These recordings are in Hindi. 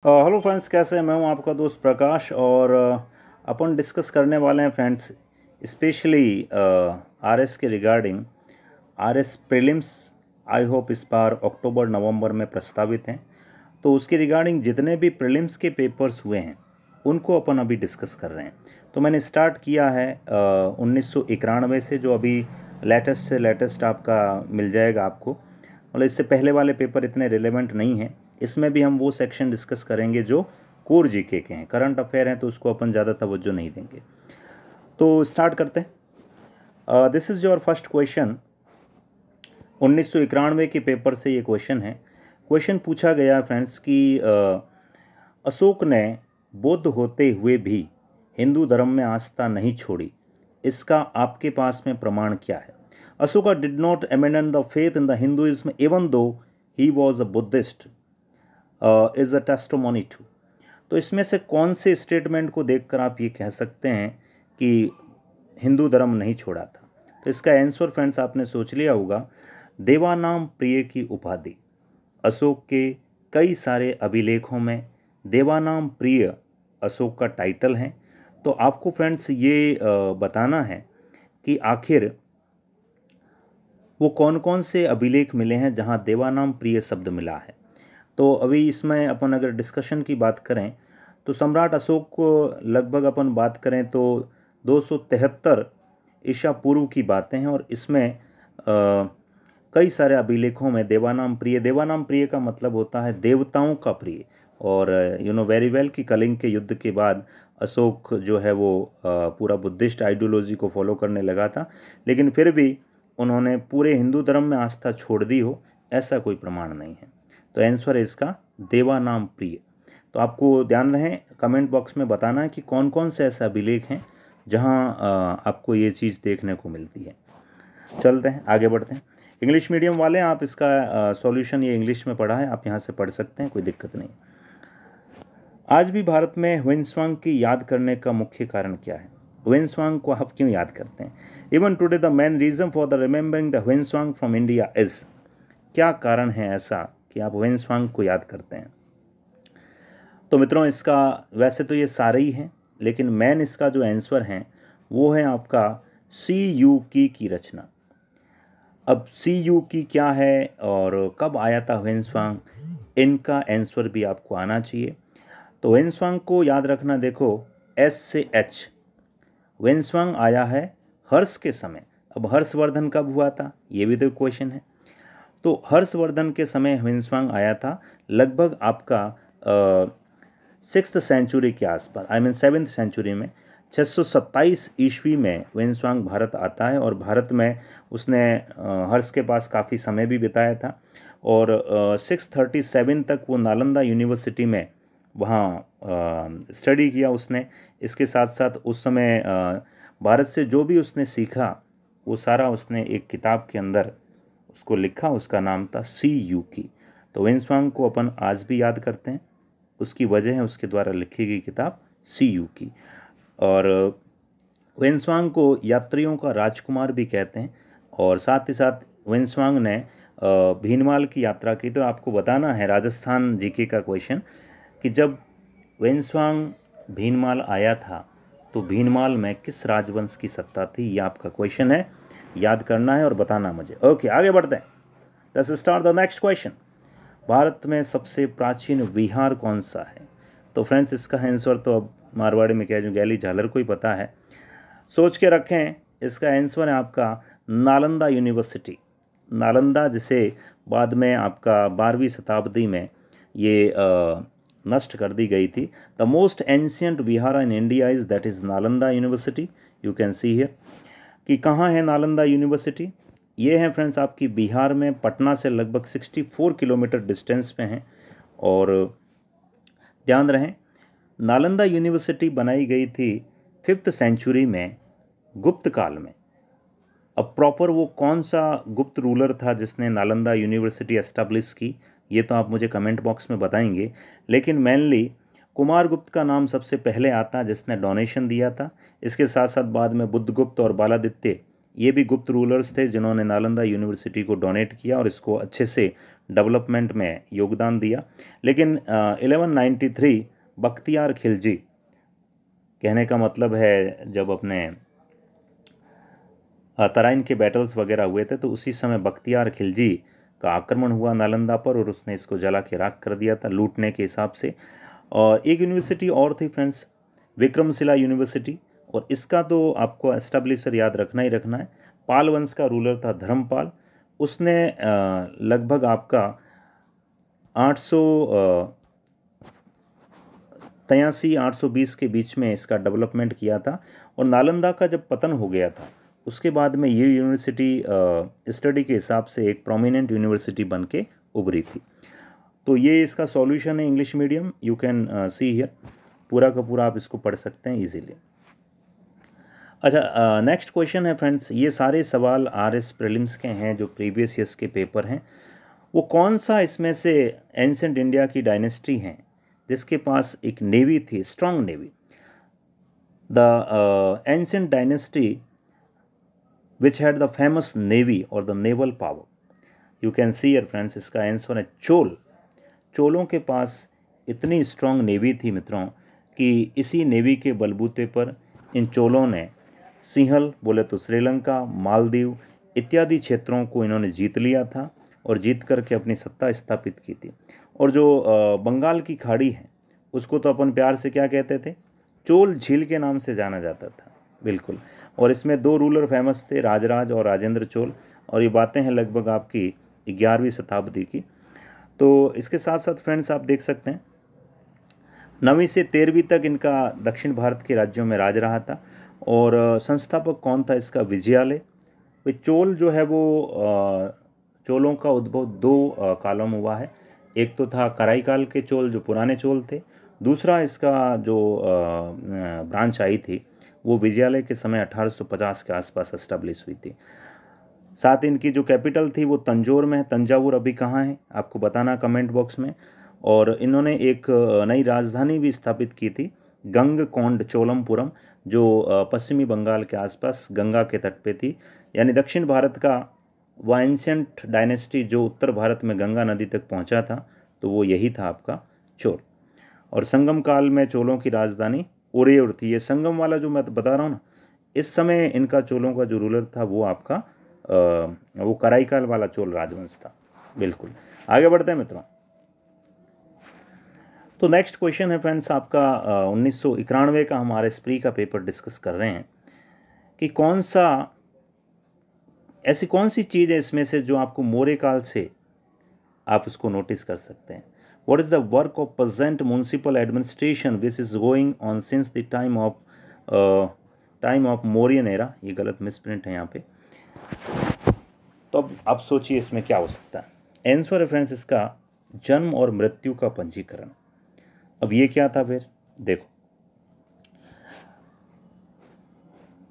हेलो फ्रेंड्स, कैसे हैं? मैं हूं आपका दोस्त प्रकाश और अपन डिस्कस करने वाले हैं फ्रेंड्स स्पेशली आरएस के regarding. RS prelims I hope इस बार अक्टूबर नवंबर में प्रस्तावित हैं, तो उसके रिगार्डिंग जितने भी प्रीलिम्स के पेपर्स हुए हैं उनको अपन अभी डिस्कस कर रहे हैं। तो मैंने स्टार्ट किया है 1991 से, जो अभी लेटेस्ट से लेटेस्ट आपका मिल जाएगा आपको। मतलब इससे पहले वाले पेपर इतने रिलेवेंट नहीं हैं। इसमें भी हम वो सेक्शन डिस्कस करेंगे जो कोर जीके के हैं, करंट अफेयर हैं, तो उसको अपन ज़्यादा तवज्जो नहीं देंगे। तो स्टार्ट करते हैं। This is your first question. 1991 के पेपर से ये क्वेश्चन है। क्वेश्चन पूछा गया फ्रेंड्स कि अशोक ने बौद्ध होते हुए भी हिंदू धर्म में आस्था नहीं छोड़ी, इसका आपके पास में प्रमाण क्या है? Ashoka did not abandon the faith in the Hinduism even though he was a Buddhist is a testimony to. तो इसमें से कौन से स्टेटमेंट को देखकर आप ये कह सकते हैं कि हिंदू धर्म नहीं छोड़ा था? तो इसका आंसर फ्रेंड्स आपने सोच लिया होगा, देवानाम प्रिय की उपाधि। अशोक के कई सारे अभिलेखों में देवानाम प्रिय अशोक का टाइटल है। तो आपको फ्रेंड्स ये बताना है कि आखिर वो कौन कौन से अभिलेख मिले हैं जहां देवानाम प्रिय शब्द मिला है। तो अभी इसमें अपन अगर डिस्कशन की बात करें तो सम्राट अशोक को लगभग अपन बात करें तो 273 ईसा पूर्व की बातें हैं, और इसमें कई सारे अभिलेखों में देवानाम प्रिय का मतलब होता है देवताओं का प्रिय। और यू नो वेरी वेल कि कलिंग के युद्ध के बाद अशोक जो है वो पूरा बुद्धिस्ट आइडियोलॉजी को फॉलो करने लगा था, लेकिन फिर भी उन्होंने पूरे हिंदू धर्म में आस्था छोड़ दी हो, ऐसा कोई प्रमाण नहीं है। तो आंसर है इसका देवानाम प्रिय। तो आपको ध्यान रहे, कमेंट बॉक्स में बताना है कि कौन कौन से ऐसे अभिलेख हैं जहां आपको ये चीज़ देखने को मिलती है। चलते हैं, आगे बढ़ते हैं। इंग्लिश मीडियम वाले आप इसका सॉल्यूशन ये इंग्लिश में पढ़ा है, आप यहाँ से पढ़ सकते हैं, कोई दिक्कत नहीं। आज भी भारत में ह्वेनसांग की याद करने का मुख्य कारण क्या है? ह्वेनसांग को आप क्यों याद करते हैं? Even today the main reason for the remembering the Hiuen Tsang from India is. क्या कारण है ऐसा कि आप ह्वेनसांग को याद करते हैं? तो मित्रों, इसका वैसे तो ये सारे ही हैं, लेकिन मेन इसका जो आंसर है वो है आपका सी यू की रचना। अब सी यू की क्या है और कब आया था ह्वेनसांग, इनका आंसर भी आपको आना चाहिए। तो ह्वेनसांग को याद रखना, देखो एस से एच। ह्वेनसांग आया है हर्ष के समय। अब हर्षवर्धन कब हुआ था, ये भी तो क्वेश्चन है। तो हर्षवर्धन के समय ह्वेनसांग आया था, लगभग आपका 6th सेंचुरी के आसपास, आई मीन 7th सेंचुरी में। 627 ईस्वी में ह्वेनसांग भारत आता है, और भारत में उसने हर्ष के पास काफ़ी समय भी बिताया था, और 637 तक वो नालंदा यूनिवर्सिटी में वहाँ स्टडी किया उसने। इसके साथ साथ उस समय भारत से जो भी उसने सीखा वो सारा उसने एक किताब के अंदर उसको लिखा, उसका नाम था सी यू की। तो ह्वेनसांग को अपन आज भी याद करते हैं, उसकी वजह है उसके द्वारा लिखी गई किताब सी यू की। और ह्वेनसांग को यात्रियों का राजकुमार भी कहते हैं, और साथ ही साथ ह्वेनसांग ने भीनमाल की यात्रा की। तो आपको बताना है, राजस्थान जीके का क्वेश्चन, कि जब ह्वेनसांग भीनमाल आया था तो भीनमाल में किस राजवंश की सत्ता थी, ये आपका क्वेश्चन है, याद करना है और बताना मुझे। ओके, आगे बढ़ते हैं। Let's start the next question. Bharat में सबसे प्राचीन विहार कौन सा है? तो फ्रेंड्स, इसका आंसर तो अब मारवाड़ी में कह जो गैली झालर को ही पता है, सोच के रखें। इसका आंसर है आपका नालंदा यूनिवर्सिटी। नालंदा, जिसे बाद में आपका 12वीं शताब्दी में ये नष्ट कर दी गई थी। The most ancient Vihar in India is that is Nalanda university. You can see here कि कहाँ है नालंदा यूनिवर्सिटी। ये है फ्रेंड्स आपकी बिहार में, पटना से लगभग 64 किलोमीटर डिस्टेंस पे हैं। और ध्यान रहें, नालंदा यूनिवर्सिटी बनाई गई थी 5th सेंचुरी में, गुप्त काल में। अब प्रॉपर वो कौन सा गुप्त रूलर था जिसने नालंदा यूनिवर्सिटी एस्टैब्लिश की, ये तो आप मुझे कमेंट बॉक्स में बताएंगे। लेकिन मेनली कुमारगुप्त का नाम सबसे पहले आता है, जिसने डोनेशन दिया था। इसके साथ साथ बाद में बुद्धगुप्त और बालादित्य, ये भी गुप्त रूलर्स थे जिन्होंने नालंदा यूनिवर्सिटी को डोनेट किया और इसको अच्छे से डेवलपमेंट में योगदान दिया। लेकिन 1193 बख्तियार खिलजी, कहने का मतलब है जब अपने तराइन के बैटल्स वगैरह हुए थे तो उसी समय बख्तियार खिलजी का आक्रमण हुआ नालंदा पर और उसने इसको जला के राख कर दिया था लूटने के हिसाब से। और एक यूनिवर्सिटी और थी फ्रेंड्स, विक्रमशिला यूनिवर्सिटी, और इसका तो आपको एस्टेब्लिशर याद रखना ही रखना है। पाल वंश का रूलर था धर्मपाल, उसने लगभग आपका 883-820 के बीच में इसका डेवलपमेंट किया था। और नालंदा का जब पतन हो गया था उसके बाद में ये यूनिवर्सिटी स्टडी के हिसाब से एक प्रोमिनेंट यूनिवर्सिटी बन के उभरी थी। तो ये इसका सॉल्यूशन है English medium, you can see here, पूरा का पूरा आप इसको पढ़ सकते हैं इजीली। अच्छा, नेक्स्ट क्वेश्चन है फ्रेंड्स, ये सारे सवाल आरएस प्रीलिम्स के हैं जो प्रीवियस ईयर्स के पेपर हैं। वो कौन सा इसमें से एंशिएंट इंडिया की डायनेस्टी है जिसके पास एक नेवी थी, strong navy? The ancient dynasty which had the famous navy or the naval power. You can see here friends, इसका आंसर है चोल। चोलों के पास इतनी स्ट्रॉन्ग नेवी थी मित्रों कि इसी नेवी के बलबूते पर इन चोलों ने सिंहल बोले तो श्रीलंका, मालदीव इत्यादि क्षेत्रों को इन्होंने जीत लिया था और जीत करके अपनी सत्ता स्थापित की थी। और जो बंगाल की खाड़ी है उसको तो अपन प्यार से क्या कहते थे, चोल झील के नाम से जाना जाता था, बिल्कुल। और इसमें दो रूलर फेमस थे, राजराज और राजेंद्र चोल, और ये बातें हैं लगभग आपकी 11वीं शताब्दी की। तो इसके साथ साथ फ्रेंड्स आप देख सकते हैं 9वीं से 13वीं तक इनका दक्षिण भारत के राज्यों में राज रहा था। और संस्थापक कौन था इसका? विजयालय। चोल जो है वो चोलों का उद्भव दो कालों में हुआ है। एक तो था कराई काल के चोल जो पुराने चोल थे, दूसरा इसका जो ब्रांच आई थी वो विजयालय के समय 1850 के आसपास एस्टेब्लिश हुई थी। साथ इनकी जो कैपिटल थी वो तंजौर में है। तंजावुर अभी कहाँ है आपको बताना कमेंट बॉक्स में। और इन्होंने एक नई राजधानी भी स्थापित की थी, गंगकोंड चोलमपुरम, जो पश्चिमी बंगाल के आसपास गंगा के तट पे थी। यानी दक्षिण भारत का वह एंशिएंट डायनेस्टी जो उत्तर भारत में गंगा नदी तक पहुंचा था तो वो यही था आपका चोल। और संगम काल में चोलों की राजधानी उरेयूर थी। ये संगम वाला जो मैं बता रहा हूँ ना, इस समय इनका चोलों का जो रूलर था वो आपका वो कराई काल वाला चोल राजवंश था, बिल्कुल। आगे बढ़ते हैं मित्रों। तो नेक्स्ट क्वेश्चन है फ्रेंड्स आपका 1991 का, हमारे स्प्री का पेपर डिस्कस कर रहे हैं कि ऐसी कौन सी चीज़ है इसमें से जो आपको मौर्य काल से आप उसको नोटिस कर सकते हैं। What is the work of present municipal administration which is going on since the time of Mauryan era? ये गलत मिसप्रिंट है यहाँ पे। तो अब आप सोचिए इसमें क्या हो सकता है। आंसर है फ्रेंड्स इसका जन्म और मृत्यु का पंजीकरण। अब ये क्या था फिर देखो,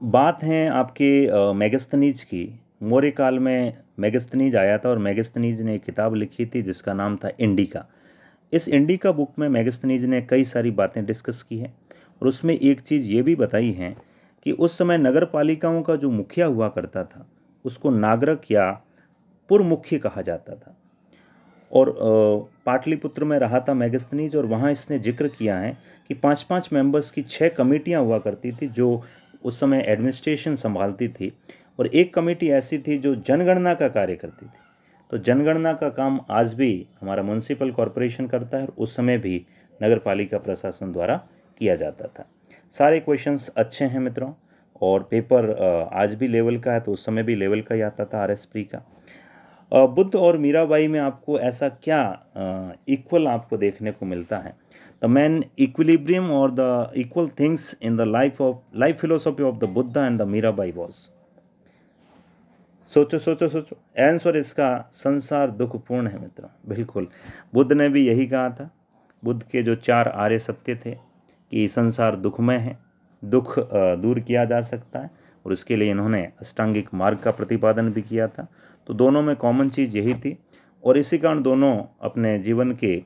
बात है आपके मेगस्थनीज की। मौर्य काल में मेगस्थनीज आया था और मेगस्थनीज ने एक किताब लिखी थी जिसका नाम था इंडिका। इस इंडिका बुक में मेगस्थनीज ने कई सारी बातें डिस्कस की हैं और उसमें एक चीज़ ये भी बताई है कि उस समय नगर पालिकाओं का जो मुखिया हुआ करता था उसको नागरक या पुरमुख्य कहा जाता था। और पाटलिपुत्र में रहा था मेगस्थनीज और वहाँ इसने जिक्र किया है कि 5-5 मेंबर्स की 6 कमेटियाँ हुआ करती थी जो उस समय एडमिनिस्ट्रेशन संभालती थी। और एक कमेटी ऐसी थी जो जनगणना का कार्य करती थी। तो जनगणना का काम आज भी हमारा म्युनिसिपल कॉरपोरेशन करता है और उस समय भी नगर पालिका प्रशासन द्वारा किया जाता था। सारे क्वेश्चंस अच्छे हैं मित्रों और पेपर आज भी लेवल का है तो उस समय भी लेवल का ही आता था आरएस प्री का। बुद्ध और मीराबाई में आपको ऐसा क्या इक्वल आपको देखने को मिलता है? द मैन इक्विलिब्रियम और the equal things in the life philosophy of the Buddha and the Mirabai was. सोचो सोचो सोचो, आंसर इसका संसार दुखपूर्ण है मित्रों, बिल्कुल। बुद्ध ने भी यही कहा था। बुद्ध के जो 4 आर्य सत्य थे कि संसार दुखमय है, दुख दूर किया जा सकता है और उसके लिए इन्होंने अष्टांगिक मार्ग का प्रतिपादन भी किया था। तो दोनों में कॉमन चीज़ यही थी और इसी कारण दोनों अपने जीवन के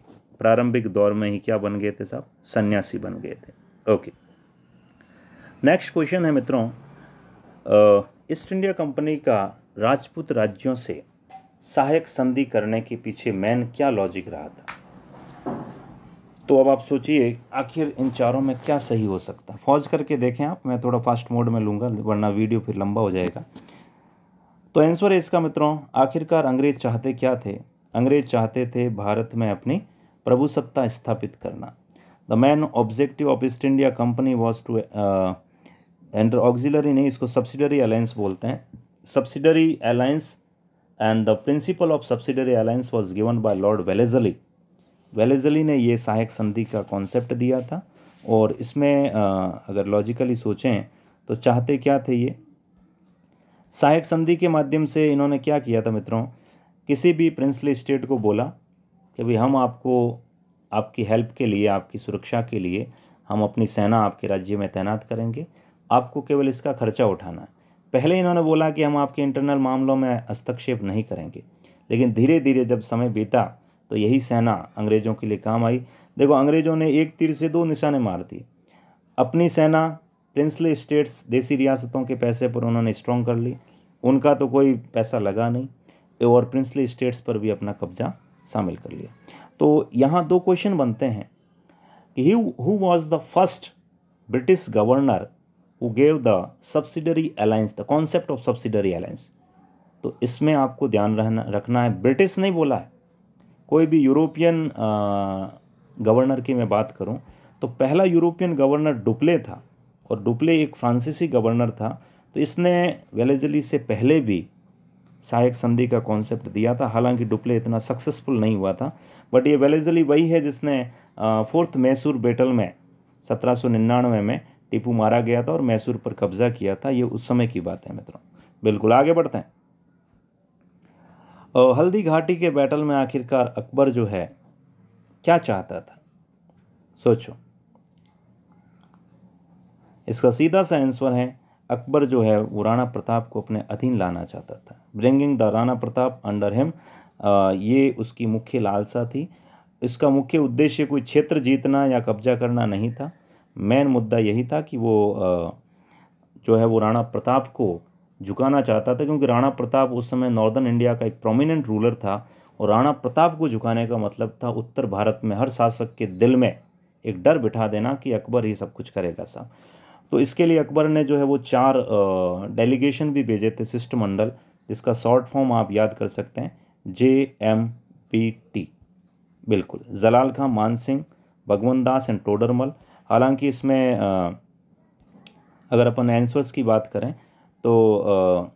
प्रारंभिक दौर में ही क्या बन गए थे साहब? सन्यासी बन गए थे। ओके, नेक्स्ट क्वेश्चन है मित्रों, ईस्ट इंडिया कंपनी का राजपूत राज्यों से सहायक संधि करने के पीछे मेन क्या लॉजिक रहा था। तो अब आप सोचिए आखिर इन चारों में क्या सही हो सकता है। पॉज करके देखें आप, मैं थोड़ा फास्ट मोड में लूँगा वरना वीडियो फिर लंबा हो जाएगा। तो आंसर है इसका मित्रों, आखिरकार अंग्रेज चाहते क्या थे। अंग्रेज चाहते थे भारत में अपनी प्रभुसत्ता स्थापित करना। The main objective of East India Company was to enter auxiliary, नहीं इसको सब्सिडरी अलायंस बोलते हैं, subsidiary alliance, and the principal of subsidiary alliance was given by Lord Wellesley. Wellesley ने ये सहायक संधि का कॉन्सेप्ट दिया था। और इसमें अगर लॉजिकली सोचें तो चाहते क्या थे ये, सहायक संधि के माध्यम से इन्होंने क्या किया था मित्रों, किसी भी प्रिंसली स्टेट को बोला कि भाई हम आपको आपकी हेल्प के लिए, आपकी सुरक्षा के लिए हम अपनी सेना आपके राज्य में तैनात करेंगे, आपको केवल इसका खर्चा उठाना है। पहले इन्होंने बोला कि हम आपके इंटरनल मामलों में हस्तक्षेप नहीं करेंगे, लेकिन धीरे धीरे जब समय बीता तो यही सेना अंग्रेज़ों के लिए काम आई। देखो अंग्रेज़ों ने एक तीर से दो निशाने मार दिए। अपनी सेना प्रिंसली स्टेट्स, देसी रियासतों के पैसे पर उन्होंने स्ट्रॉन्ग कर ली, उनका तो कोई पैसा लगा नहीं, और प्रिंसली स्टेट्स पर भी अपना कब्जा शामिल कर लिया। तो यहाँ दो क्वेश्चन बनते हैं कि who was the first British governor who gave the subsidiary alliance, the concept of subsidiary alliance. तो इसमें आपको ध्यान रखना है, ब्रिटिश नहीं बोला है। कोई भी यूरोपियन गवर्नर की मैं बात करूं तो पहला यूरोपियन गवर्नर डुप्ले था, और डुप्ले एक फ्रांसीसी गवर्नर था। तो इसने वेलेजली से पहले भी सहायक संधि का कॉन्सेप्ट दिया था, हालांकि डुप्ले इतना सक्सेसफुल नहीं हुआ था। बट ये वेलेजली वही है जिसने फोर्थ मैसूर बैटल में 1799 में टीपू मारा गया था और मैसूर पर कब्जा किया था। ये उस समय की बात है मित्रों। बिल्कुल आगे बढ़ते हैं। हल्दी घाटी के बैटल में आखिरकार अकबर जो है क्या चाहता था, सोचो। इसका सीधा सा आंसर है, अकबर जो है वो राणा प्रताप को अपने अधीन लाना चाहता था। Bringing the Rana Pratap under him, ये उसकी मुख्य लालसा थी। इसका मुख्य उद्देश्य कोई क्षेत्र जीतना या कब्जा करना नहीं था। मेन मुद्दा यही था कि वो जो है वो राणा प्रताप को झुकाना चाहता था, क्योंकि राणा प्रताप उस समय नॉर्दर्न इंडिया का एक प्रोमिनेंट रूलर था, और राणा प्रताप को झुकाने का मतलब था उत्तर भारत में हर शासक के दिल में एक डर बिठा देना कि अकबर ही सब कुछ करेगा साहब। तो इसके लिए अकबर ने जो है वो 4 डेलीगेशन भी भेजे थे, शिष्टमंडल, जिसका शॉर्ट फॉर्म आप याद कर सकते हैं JMPT। बिल्कुल, जलाल खां, मान सिंह, भगवंत दास एंड टोडरमल। हालांकि इसमें अगर अपन आंसर्स की बात करें तो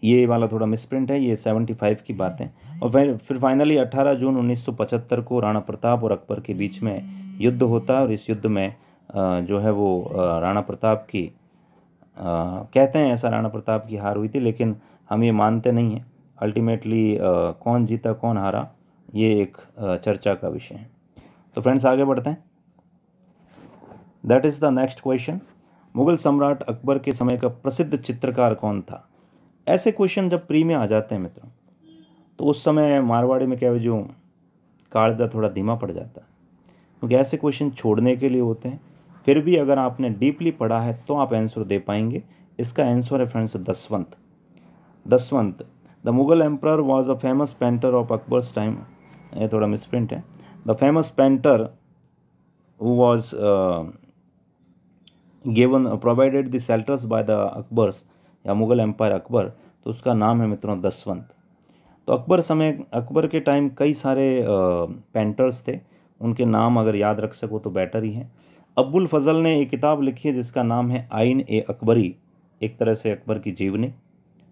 ये वाला थोड़ा मिसप्रिंट है, ये 75 की बात है। और फिर फाइनली 18 जून 1975 को राणा प्रताप और अकबर के बीच में युद्ध होता है, और इस युद्ध में जो है वो राणा प्रताप की कहते हैं ऐसा राणा प्रताप की हार हुई थी, लेकिन हम ये मानते नहीं हैं। अल्टीमेटली कौन जीता कौन हारा ये एक चर्चा का विषय है। तो फ्रेंड्स आगे बढ़ते हैं। That is the next question. Mughal सम्राट अकबर के समय का प्रसिद्ध चित्रकार कौन था। ऐसे क्वेश्चन जब प्री में आ जाते हैं मित्रों, तो उस समय मारवाड़ी में क्या जो कालजा थोड़ा धीमा पड़ जाता है, क्योंकि ऐसे क्वेश्चन छोड़ने के लिए होते हैं। फिर भी अगर आपने डीपली पढ़ा है तो आप आंसर दे पाएंगे। इसका आंसर है friends दसवंत। दसवंत, the Mughal emperor was a famous painter of Akbar's time. ये थोड़ा मिसप्रिंट है। The famous painter who was given provided the shelters by the Akbar's, या मुगल एम्पायर अकबर, तो उसका नाम है मित्रों दसवंत। तो अकबर के टाइम कई सारे पेंटर्स थे, उनके नाम अगर याद रख सको तो बेटर ही है। अब्बुल फजल ने एक किताब लिखी है जिसका नाम है आइन-ए-अकबरी, एक तरह से अकबर की जीवनी।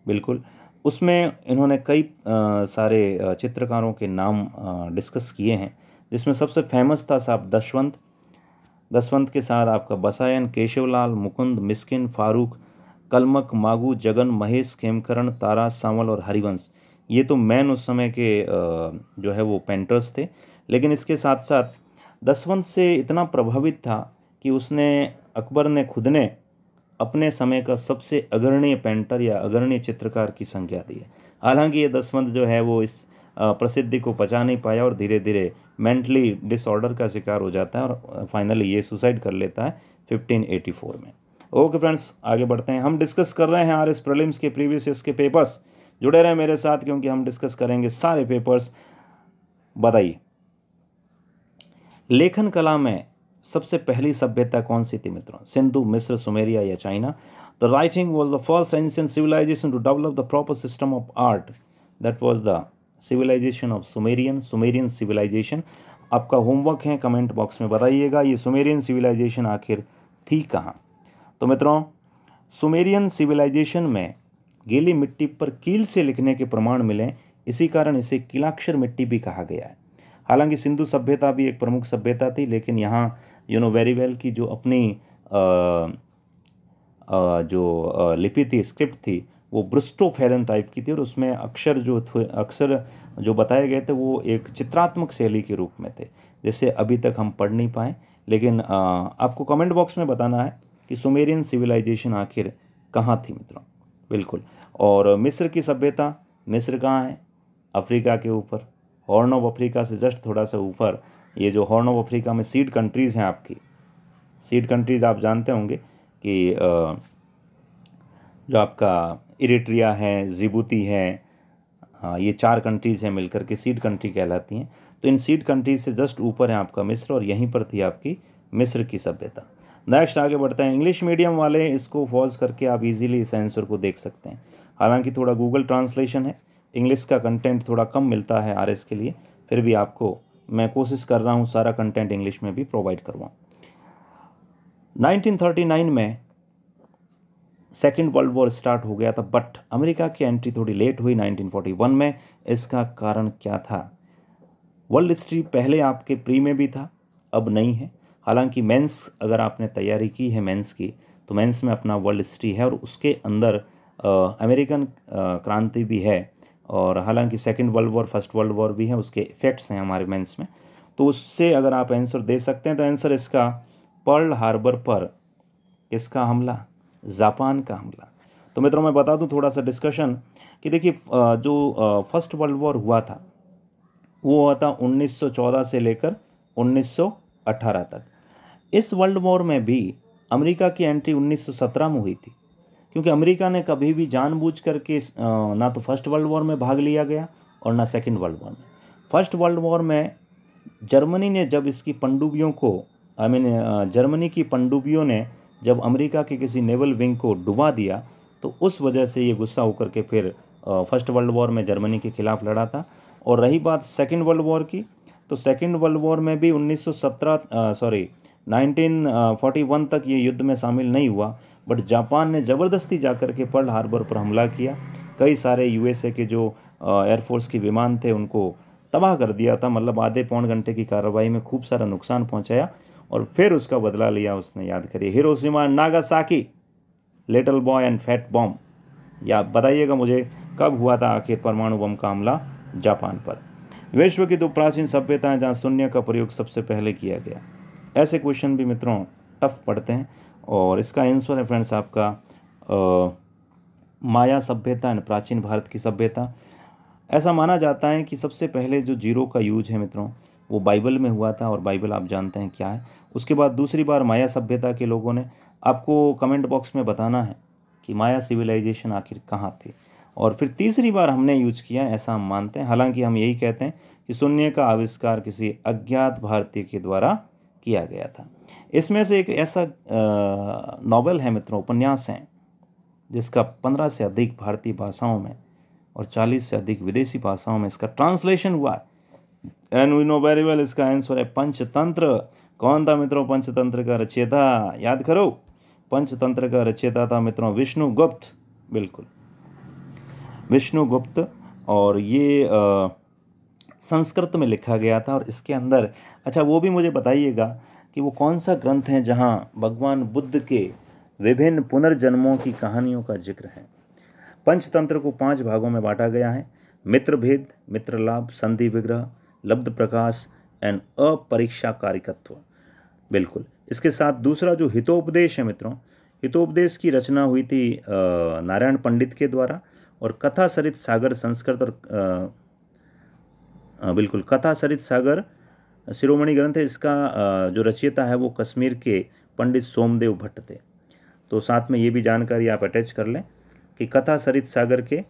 बिल्कुल, उसमें इन्होंने कई सारे चित्रकारों के नाम डिस्कस किए हैं, जिसमें सबसे फेमस था साहब दसवंत। दसवंत के साथ आपका बसायन, केशवलाल, मुकुंद, मिस्किन, फारूक, कलमक, मागू, जगन, महेश, खेमकरण, तारा, सांवल और हरिवंश। ये तो मैन उस समय के जो है वो पेंटर्स थे। लेकिन इसके साथ साथ दसवंत से इतना प्रभावित था कि अकबर ने खुद ने अपने समय का सबसे अग्रणीय पेंटर या अग्रणीय चित्रकार की संज्ञा दी है। हालांकि ये दसवंत जो है वो इस प्रसिद्धि को पचा नहीं पाया और धीरे धीरे मेंटली डिसऑर्डर का शिकार हो जाता है और फाइनली ये सुसाइड कर लेता है 1584 में। ओके फ्रेंड्स, आगे बढ़ते हैं। हम डिस्कस कर रहे हैं आरएस प्रीलिम्स के प्रीवियस ईयर्स के पेपर्स जुड़े रहें मेरे साथ क्योंकि हम डिस्कस करेंगे सारे पेपर्स। बताइए, लेखन कला में सबसे पहली सभ्यता कौन सी थी मित्रों? सिंधु, मिस्र, सुमेरिया या China? The writing was the first ancient civilisation to develop the proper system of art. That was the civilisation of Sumerian civilisation. आपका होमवर्क है, कमेंट बॉक्स में बताइएगा ये सुमेरियन सिविलाइजेशन आखिर थी कहाँ। तो मित्रों, सुमेरियन सिविलाइजेशन में गीली मिट्टी पर कील से लिखने के प्रमाण मिले, इसी कारण इसे कीलाक्षर मिट्टी भी कहा गया है। हालांकि सिंधु सभ्यता भी एक प्रमुख सभ्यता थी, लेकिन यहाँ वेरी वेल की जो अपनी जो लिपि थी, स्क्रिप्ट थी, वो ब्रुस्टोफेरन टाइप की थी और उसमें अक्षर जो बताए गए थे वो एक चित्रात्मक शैली के रूप में थे, जैसे अभी तक हम पढ़ नहीं पाए। लेकिन आपको कमेंट बॉक्स में बताना है कि सुमेरियन सिविलाइजेशन आखिर कहाँ थी मित्रों। बिल्कुल। और मिस्र की सभ्यता, मिस्र कहाँ है? अफ्रीका के ऊपर, हॉर्न ऑफ अफ्रीका से जस्ट थोड़ा सा ऊपर। ये जो हॉर्न ऑफ अफ्रीका में सीड कंट्रीज़ हैं, आपकी सीड कंट्रीज़ आप जानते होंगे कि जो आपका इरिट्रिया है, जिबूती है, ये 4 कंट्रीज़ हैं मिलकर के सीड कंट्री कहलाती हैं। तो इन सीड कंट्रीज से जस्ट ऊपर है आपका मिस्र, और यहीं पर थी आपकी मिस्र की सभ्यता। नेक्स्ट आगे बढ़ते हैं। इंग्लिश मीडियम वाले इसको पॉज करके आप इजीली इस आंसर को देख सकते हैं। हालांकि थोड़ा गूगल ट्रांसलेशन है, इंग्लिश का कंटेंट थोड़ा कम मिलता है आरएस के लिए, फिर भी आपको मैं कोशिश कर रहा हूँ सारा कंटेंट इंग्लिश में भी प्रोवाइड करवाऊँ। 1939 में सेकेंड वर्ल्ड वॉर स्टार्ट हो गया था, बट अमेरिका की एंट्री थोड़ी लेट हुई 1941 में। इसका कारण क्या था? वर्ल्ड हिस्ट्री पहले आपके प्री में भी था, अब नहीं है। हालांकि मेंस अगर आपने तैयारी की है मेंस की, तो मेंस में अपना वर्ल्ड हिस्ट्री है और उसके अंदर अमेरिकन क्रांति भी है। और हालांकि second world war, first world war भी है, उसके इफ़ेक्ट्स हैं हमारे मेंस में। तो उससे अगर आप आंसर दे सकते हैं तो आंसर इसका पर्ल हार्बर पर किसका हमला? जापान का हमला। तो मित्रों मैं बता दूं थोड़ा सा डिस्कशन कि देखिए, जो फर्स्ट वर्ल्ड वॉर हुआ था वो हुआ था 1914 से लेकर 1918 तक। इस वर्ल्ड वॉर में भी अमेरिका की एंट्री 1917 में हुई थी, क्योंकि अमेरिका ने कभी भी जानबूझ करके ना तो फर्स्ट वर्ल्ड वॉर में भाग लिया गया और ना सेकंड वर्ल्ड वॉर में। फर्स्ट वर्ल्ड वॉर में जर्मनी ने जब इसकी पनडुब्बियों को जर्मनी की पनडुब्बियों ने जब अमेरिका के किसी नेवल विंग को डुबा दिया, तो उस वजह से ये गुस्सा होकर के फिर फर्स्ट वर्ल्ड वॉर में जर्मनी के खिलाफ लड़ा था। और रही बात सेकंड वर्ल्ड वॉर की, तो सेकंड वर्ल्ड वॉर में भी 1941 तक ये युद्ध में शामिल नहीं हुआ, बट जापान ने ज़बरदस्ती जाकर के पर्ल हार्बर पर हमला किया। कई सारे यूएसए के जो एयरफोर्स के विमान थे उनको तबाह कर दिया था, मतलब आधे पौन घंटे की कार्रवाई में खूब सारा नुकसान पहुंचाया और फिर उसका बदला लिया उसने। याद करिए, Hiroshima Nagasaki, little boy and fat bomb. या बताइएगा मुझे कब हुआ था आखिर परमाणु बम का हमला जापान पर? विश्व की 2 प्राचीन सभ्यताएं जहां शून्य का प्रयोग सबसे पहले किया गया। ऐसे क्वेश्चन भी मित्रों टफ पड़ते हैं, और इसका आंसर है फ्रेंड्स आपका माया सभ्यता एंड प्राचीन भारत की सभ्यता। ऐसा माना जाता है कि सबसे पहले जो जीरो का यूज है मित्रों वो बाइबल में हुआ था, और बाइबल आप जानते हैं क्या है। उसके बाद दूसरी बार माया सभ्यता के लोगों ने, आपको कमेंट बॉक्स में बताना है कि माया सिविलाइजेशन आखिर कहाँ थी। और फिर तीसरी बार हमने यूज किया, ऐसा हम मानते हैं। हालांकि हम यही कहते हैं कि शून्य का आविष्कार किसी अज्ञात भारतीय के द्वारा किया गया था। इसमें से एक ऐसा नॉवेल है मित्रों, उपन्यास है, जिसका 15 से अधिक भारतीय भाषाओं में और 40 से अधिक विदेशी भाषाओं में इसका ट्रांसलेशन हुआ है। And we know very well, इसका आंसर है पंचतंत्र। कौन था मित्रों पंचतंत्र का रचयिता? याद करो, पंचतंत्र का रचयिता था मित्रों विष्णुगुप्त। बिल्कुल, विष्णुगुप्त। और ये संस्कृत में लिखा गया था। और इसके अंदर, अच्छा वो भी मुझे बताइएगा कि वो कौन सा ग्रंथ है जहाँ भगवान बुद्ध के विभिन्न पुनर्जन्मों की कहानियों का जिक्र है। पंचतंत्र को 5 भागों में बांटा गया है: मित्रभेद, मित्रलाभ, संधि विग्रह, लब्ध प्रकाश एंड अपरीक्षाकारिकत्व। बिल्कुल। इसके साथ दूसरा जो हितोपदेश है मित्रों, हितोपदेश की रचना हुई थी नारायण पंडित के द्वारा। और कथा सरित सागर संस्कृत और बिल्कुल, कथा सरित सागर शिरोमणि ग्रंथ है। इसका जो रचयिता है वो कश्मीर के पंडित सोमदेव भट्ट थे। तो साथ में ये भी जानकारी आप अटैच कर लें कि कथा सरित सागर के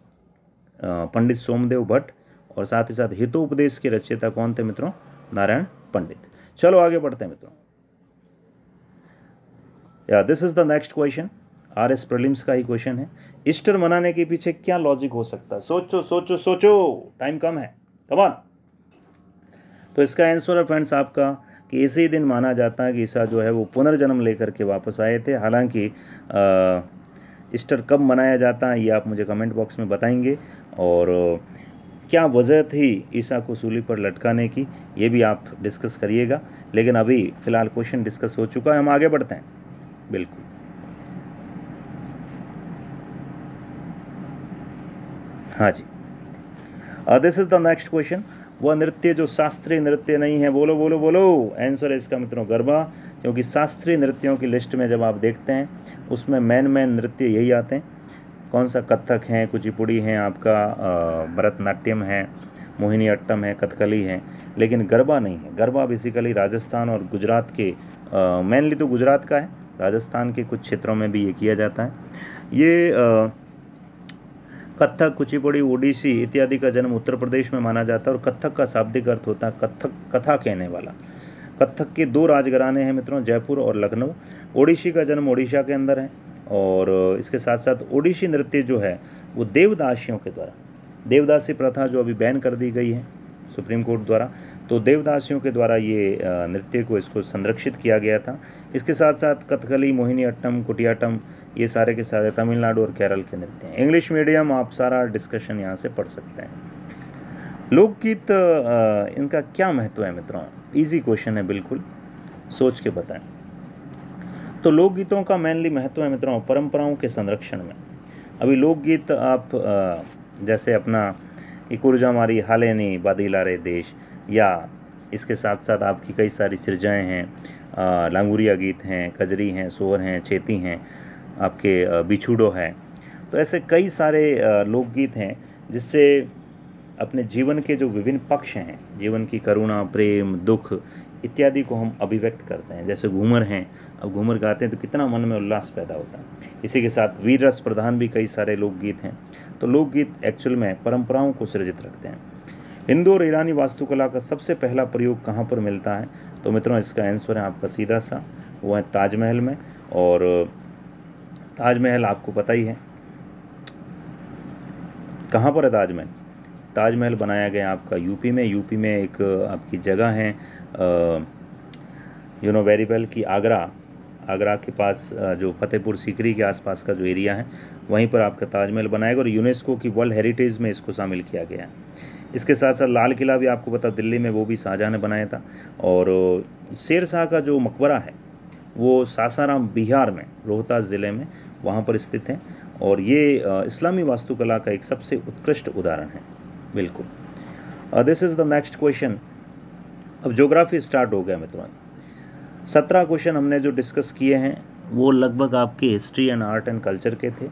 पंडित सोमदेव भट्ट, और साथ ही साथ हितोपदेश के रचयिता कौन थे मित्रों? नारायण पंडित। चलो आगे बढ़ते हैं मित्रों। या this is the next question, RS prelims का ही क्वेश्चन है। ईस्टर मनाने के पीछे क्या लॉजिक हो सकता है? सोचो सोचो सोचो, टाइम कम है, कम ऑन। तो इसका आंसर है फ्रेंड्स आपका कि इसी दिन माना जाता है कि ईसा जो है वो पुनर्जन्म लेकर के वापस आए थे। हालांकि ईस्टर कब मनाया जाता है ये आप मुझे कमेंट बॉक्स में बताएंगे, और क्या वजह थी ईसा को सूली पर लटकाने की ये भी आप डिस्कस करिएगा। लेकिन अभी फ़िलहाल क्वेश्चन डिस्कस हो चुका है, हम आगे बढ़ते हैं। बिल्कुल, हाँ जी। This is the next question, वह नृत्य जो शास्त्रीय नृत्य नहीं है, बोलो बोलो बोलो। आंसर है इसका मित्रों गरबा, क्योंकि शास्त्रीय नृत्यों की लिस्ट में जब आप देखते हैं उसमें मेन नृत्य यही आते हैं। कौन सा? कथक है, कुचिपुड़ी है, आपका भरतनाट्यम है, मोहिनी अट्टम है, कथकली है, लेकिन गरबा नहीं है। गरबा बेसिकली राजस्थान और गुजरात के, मेनली तो गुजरात का है, राजस्थान के कुछ क्षेत्रों में भी ये किया जाता है। ये कथक, कुचिपुड़ी, ओडिसी इत्यादि का जन्म उत्तर प्रदेश में माना जाता है, और कथक का शाब्दिक अर्थ होता है कथक, कथा कहने वाला। कथक के 2 राजघराने हैं मित्रों, जयपुर और लखनऊ। ओडिसी का जन्म ओडिशा के अंदर है, और इसके साथ साथ ओडिसी नृत्य जो है वो देवदासियों के द्वारा, देवदासी प्रथा जो अभी बैन कर दी गई है सुप्रीम कोर्ट द्वारा, तो देवदासियों के द्वारा ये नृत्य को इसको संरक्षित किया गया था। इसके साथ साथ कथकली, मोहिनी अट्टम, कुटियाट्टम ये सारे के सारे तमिलनाडु और केरल के नृत्य हैं। इंग्लिश मीडियम, आप सारा डिस्कशन यहाँ से पढ़ सकते हैं। लोकगीत इनका क्या महत्व है मित्रों? इजी क्वेश्चन है, बिल्कुल सोच के बताएं। तो लोकगीतों का मेनली महत्व है मित्रों परंपराओं के संरक्षण में। अभी लोकगीत आप जैसे अपना इकुरजा मारी हालेनी बादीला रे देश, या इसके साथ साथ आपकी कई सारी सिरजाएँ हैं, लांगुरिया गीत हैं, कजरी हैं, सोहर हैं, चेती हैं, आपके बिछुड़ो है। तो ऐसे कई सारे लोकगीत हैं जिससे अपने जीवन के जो विभिन्न पक्ष हैं, जीवन की करुणा, प्रेम, दुख इत्यादि को हम अभिव्यक्त करते हैं। जैसे घूमर हैं, अब घूमर गाते हैं तो कितना मन में उल्लास पैदा होता है। इसी के साथ वीर रस प्रधान भी कई सारे लोकगीत हैं। तो लोकगीत एक्चुअल में परंपराओं को सृजित रखते हैं। हिंदू और ईरानी वास्तुकला का सबसे पहला प्रयोग कहाँ पर मिलता है? तो मित्रों इसका आंसर है आपका सीधा सा, वो है ताजमहल में। और ताजमहल आपको पता ही है कहाँ पर है ताजमहल। ताजमहल बनाया गया आपका यूपी में। यूपी में एक आपकी जगह है यू नो वेरी वेल कि आगरा के पास जो फतेहपुर सीकरी के आसपास का जो एरिया है वहीं पर आपका ताजमहल बनाया गया, और यूनेस्को की वर्ल्ड हेरिटेज में इसको शामिल किया गया है। इसके साथ साथ लाल किला भी आपको पता दिल्ली में, वो भी शाहजहाँ ने बनाया था। और शेरशाह का जो मकबरा है वो सासाराम बिहार में, रोहतास ज़िले में, वहाँ पर स्थित है। और ये इस्लामी वास्तुकला का एक सबसे उत्कृष्ट उदाहरण है। बिल्कुल। This is the next question. अब ज्योग्राफी स्टार्ट हो गया मित्रों। 17 क्वेश्चन हमने जो डिस्कस किए हैं वो लगभग आपके history and art and culture के थे।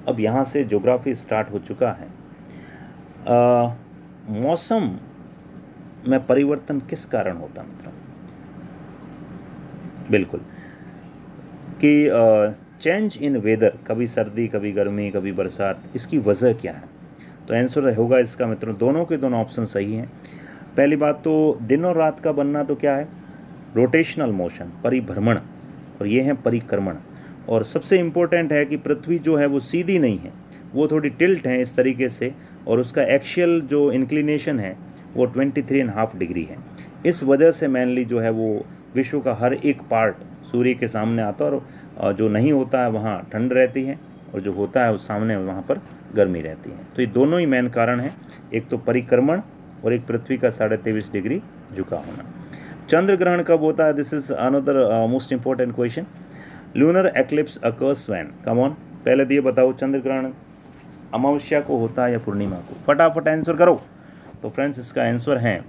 अब यहाँ से ज्योग्राफी स्टार्ट हो चुका है। मौसम में परिवर्तन किस कारण होता है मित्रों? बिल्कुल कि चेंज इन वेदर, कभी सर्दी, कभी गर्मी, कभी बरसात, इसकी वजह क्या है? तो आंसर होगा इसका मित्रों दोनों के दोनों ऑप्शन सही हैं। पहली बात तो दिन और रात का बनना तो क्या है? रोटेशनल मोशन, परिभ्रमण, और ये है परिक्रमण। और सबसे इम्पोर्टेंट है कि पृथ्वी जो है वो सीधी नहीं है, वो थोड़ी टिल्ट है इस तरीके से, और उसका एक्शियल जो इंक्लिनेशन है वो 23.5 डिग्री है। इस वजह से मेनली जो है वो विश्व का हर एक पार्ट सूर्य के सामने आता है, और जो नहीं होता है वहाँ ठंड रहती है, और जो होता है उस सामने वहाँ पर गर्मी रहती है। तो ये दोनों ही मेन कारण हैं, एक तो परिक्रमण और एक पृथ्वी का 23.5 डिग्री झुका होना। चंद्र ग्रहण कब होता है? This is another most important question. Lunar eclipse occurs when? Come on, पहले दिए बताओ, चंद्र ग्रहण अमावस्या को होता है या पूर्णिमा को? फटाफट आंसर करो। तो फ्रेंड्स इसका आंसर है,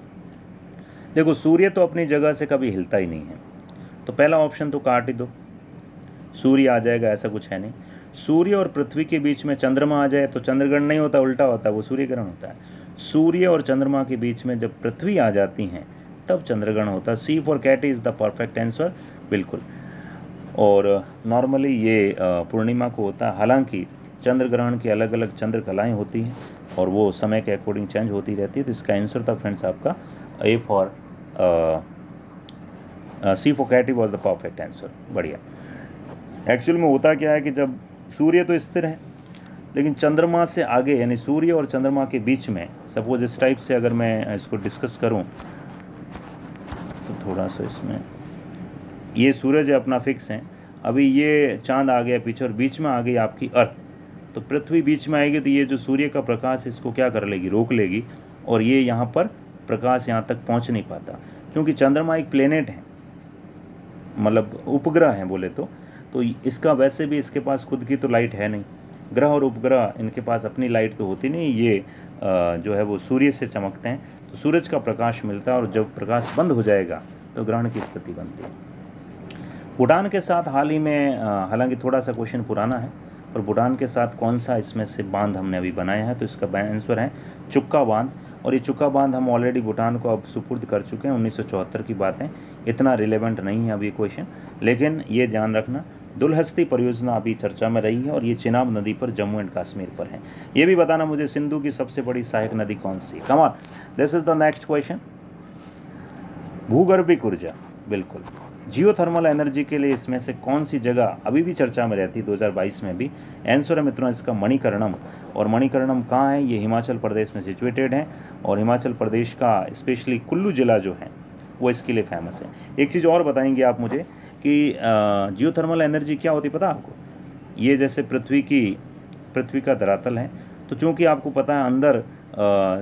देखो सूर्य तो अपनी जगह से कभी हिलता ही नहीं है, तो पहला ऑप्शन तो काट ही दो, सूर्य आ जाएगा, ऐसा कुछ है नहीं। सूर्य और पृथ्वी के बीच में चंद्रमा आ जाए तो चंद्रग्रहण नहीं होता, उल्टा होता है, वो सूर्य ग्रहण होता है। सूर्य और चंद्रमा के बीच में जब पृथ्वी आ जाती हैं तब चंद्रग्रहण होता है। C for cat is the perfect answer, बिल्कुल। और नॉर्मली ये पूर्णिमा को होता है। हालांकि चंद्र ग्रहण की अलग अलग चंद्र कलाएँ होती हैं, और वो समय के अकॉर्डिंग चेंज होती रहती है। तो इसका आंसर था फ्रेंड्स आपका A for C for cat was the perfect answer. बढ़िया। एक्चुअल में होता क्या है कि जब सूर्य तो स्थिर है, लेकिन चंद्रमा से आगे यानी सूर्य और चंद्रमा के बीच में, सपोज इस टाइप से अगर मैं इसको डिस्कस करूं तो थोड़ा सा इसमें, ये सूरज है अपना फिक्स है, अभी ये चांद आ गया पीछे और बीच में आ गई आपकी अर्थ, तो पृथ्वी बीच में आएगी तो ये जो सूर्य का प्रकाश इसको क्या कर लेगी, रोक लेगी, और ये यहाँ पर प्रकाश यहाँ तक पहुँच नहीं पाता, क्योंकि चंद्रमा एक प्लेनेट है, मतलब उपग्रह है बोले तो इसका वैसे भी इसके पास खुद की तो लाइट है नहीं। ग्रह और उपग्रह इनके पास अपनी लाइट तो होती नहीं, ये जो है वो सूर्य से चमकते हैं, तो सूरज का प्रकाश मिलता है, और जब प्रकाश बंद हो जाएगा तो ग्रहण की स्थिति बनती है। भूटान के साथ हाल ही में, हालांकि थोड़ा सा क्वेश्चन पुराना है, पर भूटान के साथ कौन सा इसमें से बांध हमने अभी बनाया है, तो इसका आंसर है चुक्का बांध। और ये चुक्का बांध हम ऑलरेडी भूटान को अब सुपुर्द कर चुके हैं, 1974 की बात है, इतना रिलेवेंट नहीं है अभी क्वेश्चन, लेकिन ये ध्यान रखना दुलहस्ती परियोजना अभी चर्चा में रही है, और ये चिनाब नदी पर जम्मू एंड कश्मीर पर है। ये भी बताना मुझे सिंधु की सबसे बड़ी सहायक नदी कौन सी है। Come on, this is the next question. भूगर्भिक ऊर्जा, बिल्कुल जियोथर्मल एनर्जी के लिए इसमें से कौन सी जगह अभी भी चर्चा में रहती है, 2022 में भी। आंसर है मित्रों इसका मणिकर्णम। और मणिकर्णम कहाँ है, ये हिमाचल प्रदेश में सिचुएटेड है, और हिमाचल प्रदेश का स्पेशली कुल्लू जिला जो है वो इसके लिए फेमस है। एक चीज़ और बताएंगे आप मुझे कि जियोथर्मल एनर्जी क्या होती है पता आपको। ये जैसे पृथ्वी का धरातल है, तो चूँकि आपको पता है अंदर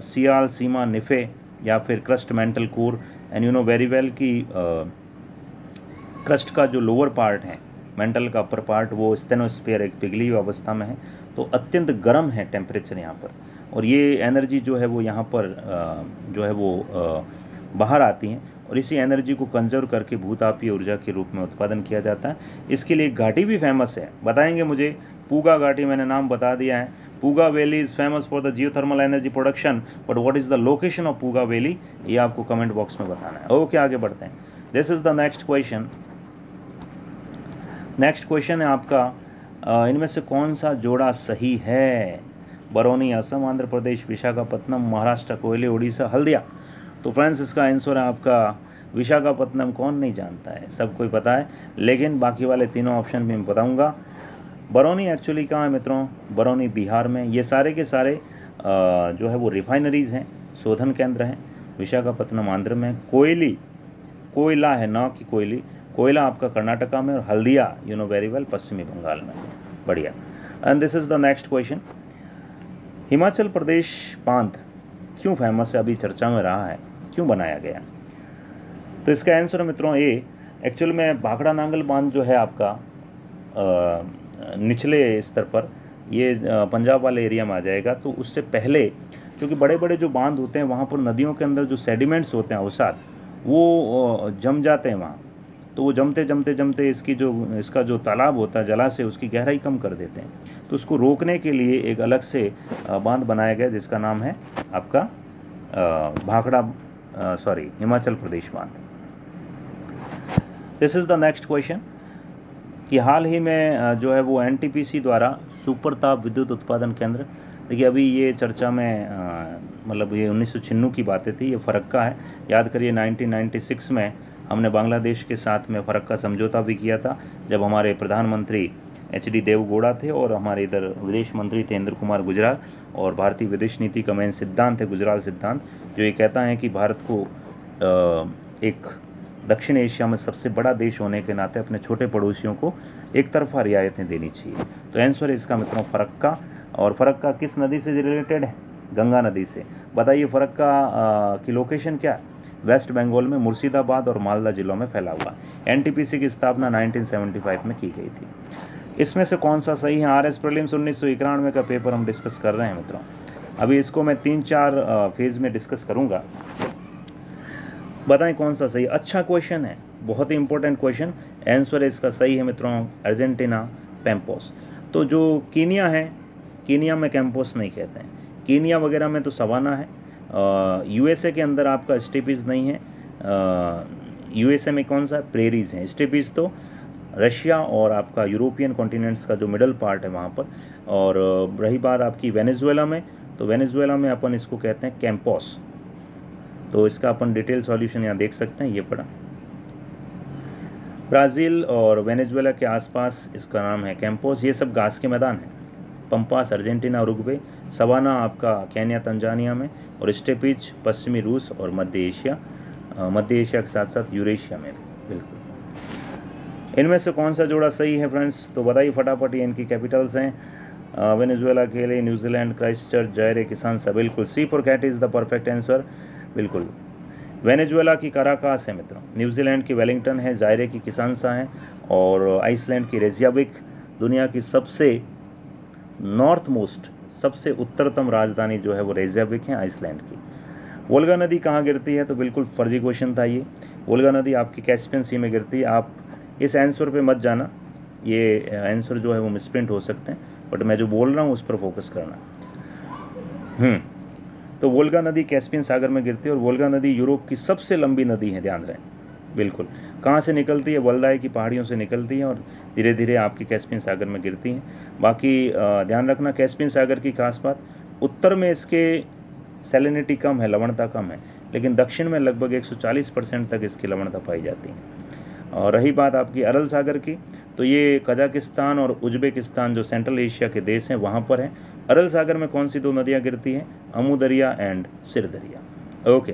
सियाल, सीमा, निफे या फिर crust mantle core, and you know very well कि क्रस्ट का जो लोअर पार्ट है, मेंटल का अपर पार्ट, वो स्टेनोस्फीयर एक पिघली हुई अवस्था में है, तो अत्यंत गर्म है टेम्परेचर यहाँ पर, और ये एनर्जी जो है वो यहाँ पर जो है वो बाहर आती हैं, और इसी एनर्जी को कंजर्व करके भूतापीय ऊर्जा के रूप में उत्पादन किया जाता है। इसके लिए एक घाटी भी फेमस है, बताएंगे मुझे। पूगा घाटी, मैंने नाम बता दिया है। Puga valley is famous for the geothermal energy production, but what is the location of Puga valley, ये आपको कमेंट बॉक्स में बताना है। ओके, आगे बढ़ते हैं। This is the next question. Next question है आपका, इनमें से कौन सा जोड़ा सही है। बरौनी असम, आंध्र प्रदेश विशाखापत्तनम, महाराष्ट्र कोयले, उड़ीसा हल्दिया। तो फ्रेंड्स इसका आंसर है आपका विशाखापत्तनम। कौन नहीं जानता है, सब कोई पता है, लेकिन बाकी वाले तीनों ऑप्शन भी मैं बताऊंगा। बरौनी एक्चुअली कहाँ है मित्रों, बरौनी बिहार में। ये सारे के सारे जो है वो रिफाइनरीज़ हैं, शोधन केंद्र हैं। विशाखापत्तनम आंध्र में, कोयला है ना कि कोयली, कोयला आपका कर्नाटका में, और Haldia you know very well पश्चिमी बंगाल में। बढ़िया। And this is the next question. Himachal Pradesh बांध क्यों फेमस है, अभी चर्चा में रहा है, क्यों बनाया गया। तो इसका आंसर है मित्रों ए। एक्चुअल में भाखड़ा नांगल बांध जो है आपका निचले स्तर पर, ये पंजाब वाले एरिया में आ जाएगा। तो उससे पहले क्योंकि बड़े बड़े जो बांध होते हैं वहाँ पर नदियों के अंदर जो सेडिमेंट्स होते हैं अवसाद, वो जम जाते हैं वहाँ, तो वो जमते इसका जो तालाब होता है, जलाशय, उसकी गहराई कम कर देते हैं। तो उसको रोकने के लिए एक अलग से बांध बनाया गया, जिसका नाम है आपका हिमाचल प्रदेश बांध। This is the next question कि हाल ही में जो है वो एनटीपीसी द्वारा सुपर ताप विद्युत उत्पादन केंद्र, देखिए अभी ये चर्चा में मतलब ये 1996 की बातें थी, ये फ़रक्का है। याद करिए 1996 में हमने बांग्लादेश के साथ में फ़रक्का समझौता भी किया था, जब हमारे प्रधानमंत्री HD देवगौड़ा थे और हमारे इधर विदेश मंत्री थे इंद्र कुमार गुजराल, और भारतीय विदेश नीति का मेन सिद्धांत है गुजराल सिद्धांत, जो ये कहता है कि भारत को एक दक्षिण एशिया में सबसे बड़ा देश होने के नाते अपने छोटे पड़ोसियों को एक तरफा रियायतें देनी चाहिए। तो आंसर है इसका मित्रों फ़रक्का। और फ़रक्का किस नदी से रिलेटेड है, गंगा नदी से। बताइए फ़रक्का की लोकेशन क्या है, वेस्ट बंगाल में, मुर्शिदाबाद और मालदा जिलों में फैला हुआ। एनटीपीसी की स्थापना 1975 में की गई थी। इसमें से कौन सा सही है। RS प्रीलिम्स 1991 का पेपर हम डिस्कस कर रहे हैं मित्रों। अभी इसको मैं 3-4 फेज़ में डिस्कस करूँगा, बताएं कौन सा सही। अच्छा क्वेश्चन है, बहुत ही इंपॉर्टेंट क्वेश्चन। आंसर है इसका सही है मित्रों अर्जेंटीना पैम्पोस। तो जो कीनिया है, कीनिया में कैंपोस नहीं कहते हैं, कीनिया वगैरह में तो सवाना है। USA के अंदर आपका स्टेपीज नहीं है। USA में कौन सा प्रेरीज हैं, स्टेपीज तो रशिया और आपका यूरोपियन कॉन्टिनेंट्स का जो मिडल पार्ट है वहाँ पर। और रही बात आपकी वेनेजुएला में, तो वेनेजुएला में अपन इसको कहते हैं कैंपोस। तो इसका अपन डिटेल सॉल्यूशन यहाँ देख सकते हैं, ये पढ़ा। ब्राज़ील और वेनेजुएला के आसपास इसका नाम है कैंपोस। ये सब घास के मैदान हैं। पंपास अर्जेंटीना उरुग्वे, सवाना आपका केन्या तंजानिया में, और स्टेपिज पश्चिमी रूस और मध्य एशिया के साथ साथ यूरेशिया में भी। बिल्कुल। इनमें से कौन सा जोड़ा सही है फ्रेंड्स, तो बताइए फटाफट। ये इनकी कैपिटल्स हैं। वेनेजुएला के लिए न्यूजीलैंड, क्राइस्टचर्च, जायरे, किसानसा। बिल्कुल, C for cat is the perfect answer. बिल्कुल, वेनेजुएला की काराकास है मित्रों, न्यूजीलैंड की वेलिंगटन है, जायरे की किसानसा है, और आइसलैंड की रेजियाविक। दुनिया की सबसे नॉर्थ मोस्ट, सबसे उत्तरतम राजधानी जो है वो रेजियाविक है, आइसलैंड की। वोल्गा नदी कहाँ गिरती है, तो बिल्कुल फर्जी क्वेश्चन था ये। वोल्गा नदी आपकी कैस्पियन सी में गिरती है। आप इस आंसर पे मत जाना, ये आंसर जो है वो मिसप्रिंट हो सकते हैं, बट मैं जो बोल रहा हूँ उस पर फोकस करना। तो वोल्गा नदी कैस्पियन सागर में गिरती है, और वोल्गा नदी यूरोप की सबसे लंबी नदी है, ध्यान रहे। बिल्कुल, कहाँ से निकलती है, वल्दाई की पहाड़ियों से निकलती है और धीरे धीरे आपकी कैस्पियन सागर में गिरती हैं। बाकी ध्यान रखना, कैस्पियन सागर की खास बात, उत्तर में इसके सैलिनिटी कम है, लवणता कम है, लेकिन दक्षिण में लगभग 140% तक इसकी लवणता पाई जाती है। और रही बात आपकी अरल सागर की, तो ये कजाकिस्तान और उज्बेकिस्तान जो सेंट्रल एशिया के देश हैं वहाँ पर है। अरल सागर में कौन सी दो नदियाँ गिरती हैं, अमू दरिया एंड सिर दरिया। ओके।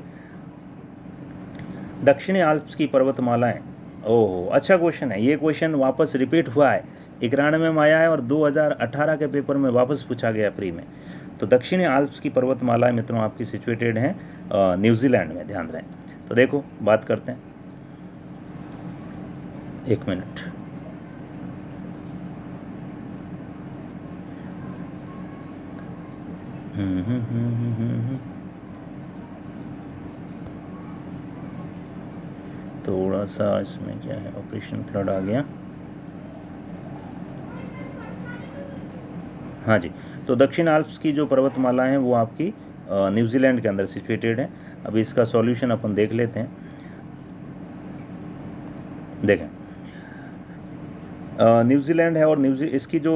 दक्षिणी आल्प्स की पर्वतमालाएं, ओहो अच्छा क्वेश्चन है ये। क्वेश्चन वापस रिपीट हुआ है, 91 में आया है और 2018 के पेपर में वापस पूछा गया प्री में। तो दक्षिणी आल्प्स की पर्वतमालाएं मित्रों आपकी सिचुएटेड हैं न्यूजीलैंड में, ध्यान रहे। तो देखो बात करते हैं, एक मिनट। थोड़ा सा इसमें क्या है, ऑपरेशन फ्लड आ गया। हाँ जी, तो दक्षिण आल्प्स की जो पर्वतमाला है वो आपकी न्यूजीलैंड के अंदर सिचुएटेड है। अभी इसका सॉल्यूशन अपन देख लेते हैं। देखें, न्यूजीलैंड है और इसकी जो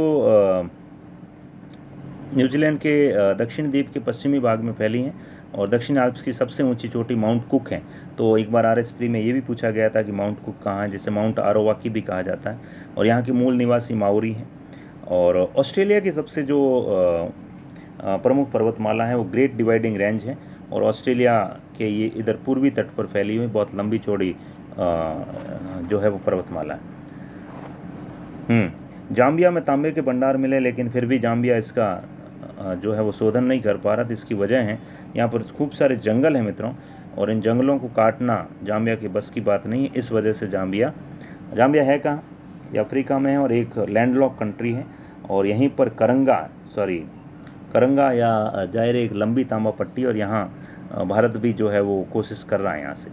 न्यूजीलैंड के दक्षिण द्वीप के पश्चिमी भाग में फैली हैं, और दक्षिण आल्प्स की सबसे ऊंची चोटी माउंट कुक है। तो एक बार आरएस प्री में ये भी पूछा गया था कि माउंट कुक कहाँ है, जिसे माउंट आरोवाकी भी कहा जाता है, और यहाँ की मूल निवासी माओरी हैं। और ऑस्ट्रेलिया की सबसे जो प्रमुख पर्वतमाला है वो ग्रेट डिवाइडिंग रेंज है, और ऑस्ट्रेलिया के ये इधर पूर्वी तट पर फैली हुई बहुत लंबी चौड़ी जो है वो पर्वतमाला है। जाम्बिया में तांबे के भंडार मिले, लेकिन फिर भी जाम्बिया इसका जो है वो शोधन नहीं कर पा रहा। तो इसकी वजह है, यहाँ पर खूब सारे जंगल हैं मित्रों, और इन जंगलों को काटना जाम्बिया की बस की बात नहीं है। इस वजह से जाम्बिया है कहाँ, ये अफ्रीका में है और एक लैंडलॉक कंट्री है, और यहीं पर करंगा या जायरे एक लंबी तांबा पट्टी, और यहाँ भारत भी जो है वो कोशिश कर रहा है यहाँ से।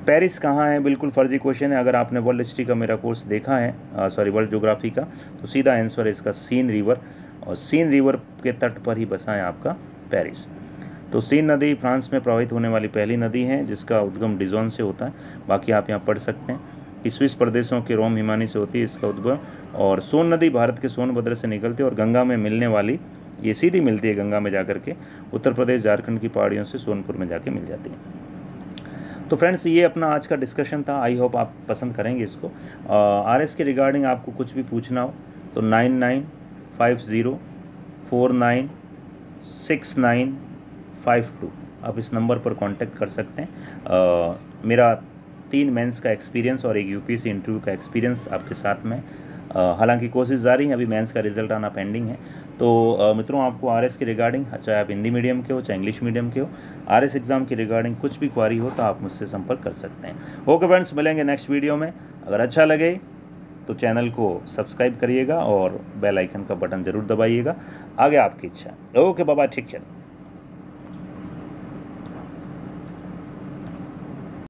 पेरिस कहाँ है, बिल्कुल फर्जी क्वेश्चन है। अगर आपने वर्ल्ड हिस्ट्री का मेरा कोर्स देखा है, वर्ल्ड ज्योग्राफी का, तो सीधा आंसर है इसका सीन रिवर, और सीन रिवर के तट पर ही बसा है आपका पेरिस। तो सीन नदी फ्रांस में प्रवाहित होने वाली पहली नदी है, जिसका उद्गम डिजोन से होता है। बाकी आप यहाँ पढ़ सकते हैं कि स्विस प्रदेशों के रोम हिमानी से होती है इसका उद्गम, और सोन नदी भारत के सोनभद्र से निकलती है, और गंगा में मिलने वाली, ये सीधी मिलती है गंगा में जाकर के, उत्तर प्रदेश झारखंड की पहाड़ियों से सोनपुर में जाके मिल जाती है। तो फ्रेंड्स, ये अपना आज का डिस्कशन था। आई होप आप पसंद करेंगे इसको। आरएस के रिगार्डिंग आपको कुछ भी पूछना हो तो 9950496952 आप इस नंबर पर कांटेक्ट कर सकते हैं। मेरा 3 मेंस का एक्सपीरियंस और एक यूपीएससी इंटरव्यू का एक्सपीरियंस आपके साथ में, हालांकि कोशिश जारी है, अभी मेंस का रिजल्ट आना पेंडिंग है। तो मित्रों, आपको आरएस के रिगार्डिंग, चाहे आप हिंदी मीडियम के हो चाहे इंग्लिश मीडियम के हो, आरएस एग्ज़ाम की रिगार्डिंग कुछ भी क्वारी हो तो आप मुझसे संपर्क कर सकते हैं। ओके फ्रेंड्स, मिलेंगे नेक्स्ट वीडियो में। अगर अच्छा लगे तो चैनल को सब्सक्राइब करिएगा और बेल आइकन का बटन ज़रूर दबाइएगा। आगे आपकी इच्छा। ओके बाबा, ठीक है।